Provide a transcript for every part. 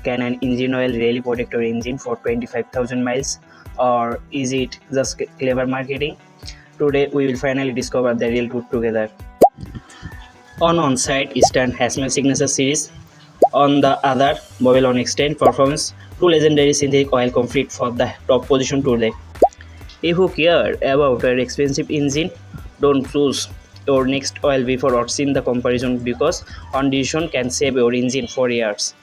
Can an engine oil really protect your engine for 25,000 miles, or is it just clever marketing? Today we will finally discover the real truth together. On one side is Stan Hasmel Signature Series, on the other Mobil on Extend Performance, two legendary synthetic oil compete for the top position today. If you care about an expensive engine, don't choose your next oil before watching the comparison, because one decision can save your engine for years.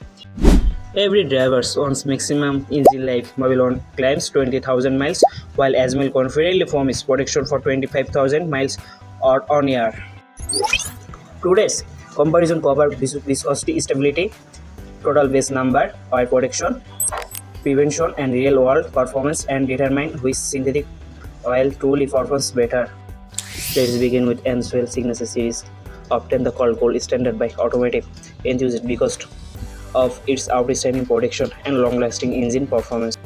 Every driver wants maximum engine life. Mobil claims 20,000 miles, while Asmel confidently promises protection for 25,000 miles or on year. Today's comparison covers viscosity, stability, total base number, oil protection, prevention, and real-world performance, and determine which synthetic oil truly performs better. Let's begin with Amsoil Signature Series, often the called gold standard by automotive enthusiasts because of its outstanding protection and long-lasting engine performance.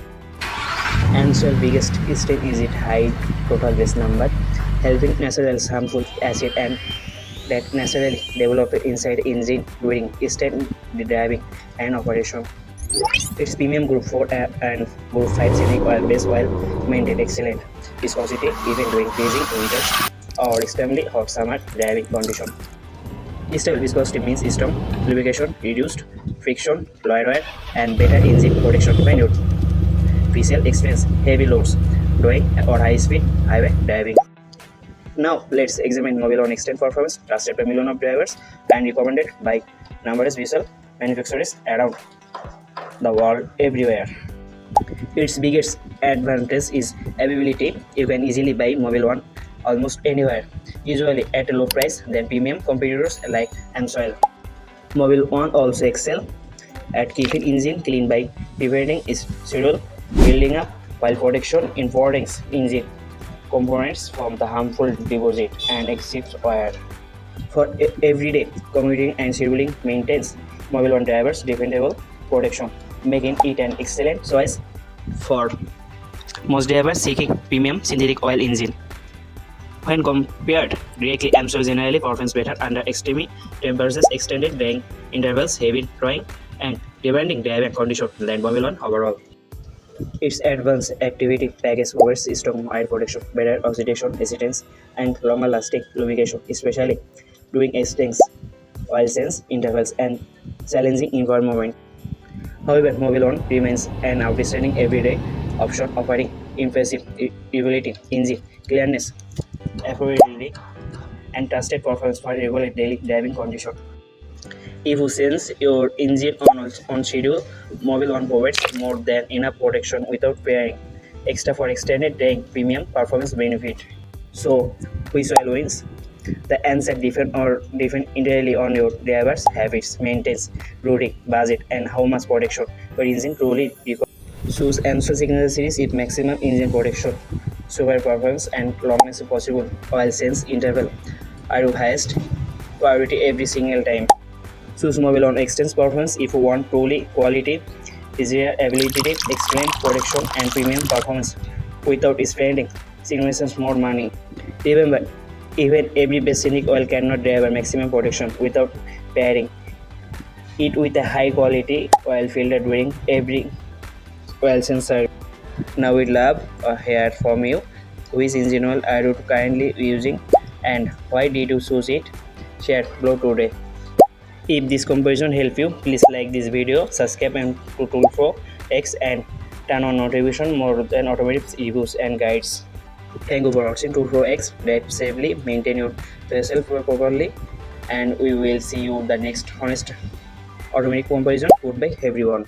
Amsoil's biggest strength is its high total base number, helping natural harmful acid and that naturally develop inside engine during extended driving and operation. Its premium Group 4 and Group 5 synthetic oil base oil maintain excellent viscosity even during freezing winters or extremely hot summer driving conditions. Stable viscosity means strong lubrication, reduced friction, lower wear, and better engine protection when your vehicle experience heavy loads during or high-speed highway driving. Now let's examine Mobil on Extend Performance, trusted by millions of drivers and recommended by numerous vehicle manufacturers around the world everywhere. Its biggest advantage is availability. You can easily buy Mobil One almost anywhere, usually at a low price than premium competitors like Amsoil. Mobil One also excel at keeping engine clean by preventing its schedule building up, while protection in protects engine components from the harmful deposit and exit wire. For everyday commuting and scheduling maintains Mobil One drivers dependable protection, making it an excellent choice for most drivers seeking premium synthetic oil engine. When compared directly, Amsoil generally performs better under extreme temperatures, extended driving intervals, heavy drawing, and demanding driving conditions than Mobil One overall. Its advanced activity package provides strong oil protection, better oxidation resistance, and longer-lasting lubrication, especially during extensive oil change intervals and challenging environment. However, Mobil One remains an outstanding everyday option, offering impressive durability, engine clearness, affordability, and trusted performance for regular daily driving conditions. If you sense your engine on schedule, Mobil One provides more than enough protection without paying extra for extended driving premium performance benefit. So, which oil wins? The answer depends entirely on your driver's habits, maintenance, routing, budget, and how much protection your engine truly requires. Choose Amsoil Signature Series with maximum engine protection, super performance, and longest possible oil change interval are your highest priority every single time. Choose Mobil on Extends Performance if you want truly quality, easier ability, excellent protection, and premium performance without spending significant more money. Remember, even every best synthetic oil cannot deliver maximum protection without pairing it with a high quality oil filter during every oil change service. Now we'd love to hear from you. Which engine oil are you currently using, and why did you choose it? Share below today. If this comparison helped you, please like this video, subscribe to Tool for X, and turn on notification more than automotive reviews and guides. Thank you for watching Tool for X. Drive safely, maintain your vessel properly, and we will see you in the next honest automatic comparison. Goodbye everyone.